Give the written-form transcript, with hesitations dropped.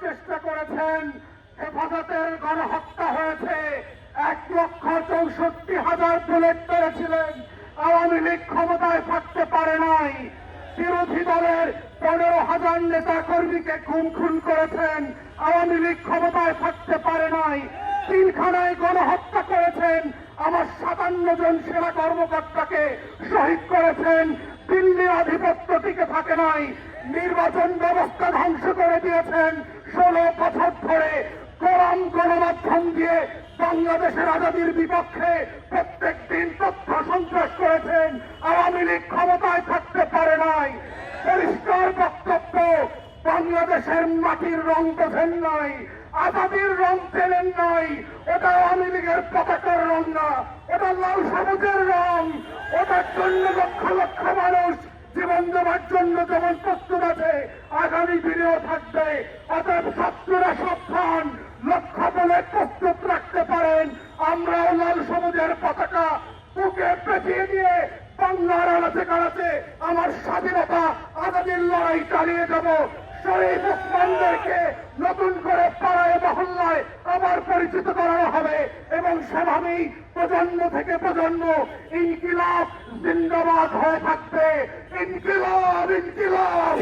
চেষ্টা করেছেন। হেফাজতের গণহত্যা হয়েছে, 1,64,000 বুলেট পেরেছিলেন। আওয়ামী লীগ ক্ষমতায় থাকতে পারে নাই। বিরোধী দলের 15,000 নেতা কর্মীকে খুন করেছেন। আওয়ামী লীগ ক্ষমতায় থাকতে পারে নাই। পিলখানায় গণহত্যা করেছেন। আমার 57 জন সেনা কর্মকর্তাকে শহীদ করেছেন। দিল্লির আধিপত্য টিকে থাকে নাই। নির্বাচন ব্যবস্থা ধ্বংস করে দিয়েছেন। 16 বছর ধরে কোরআন গণমাধ্যম দিয়ে বাংলাদেশের আজাদির বিপক্ষে প্রত্যেক দিন তথ্য সন্ত্রাস করেছেন। আওয়ামী লীগ ক্ষমতায় থাকতে পারে নাই। পরিষ্কার বক্তব্য, বাংলাদেশের মাটির রং বোঝেন নাই, আজাদির রং চেনেন নাই। ওটা আওয়ামী লীগের পতাকার রং না, ওটা লাল সবুজের রং। ওটার জন্য লক্ষ লক্ষ মানুষ জীবন দেওয়ার জন্য যেমন প্রস্তুত আছে, আগামী দিনেও থাকবে। অতএব ছাত্ররা সাবধান, লক্ষ্য বলে প্রস্তুত রাখতে পারেন। আমরাও লাল সবুজের পতাকা বুকে পেঁচিয়ে দিয়ে বাংলার আনাচে কানাচে আমার স্বাধীনতা আজাদির লড়াই চালিয়ে যাব। শহীদ ওসমানদেরকে নতুন করে পাড়ায় মহল্লায় আবার পরিচিত করানো হবে এবং সেভাবেই প্রজন্ম থেকে প্রজন্ম ইনকিলাব জিন্দাবাদ হয়ে থাকবে। ইনকিলাব, ইনকিলাব।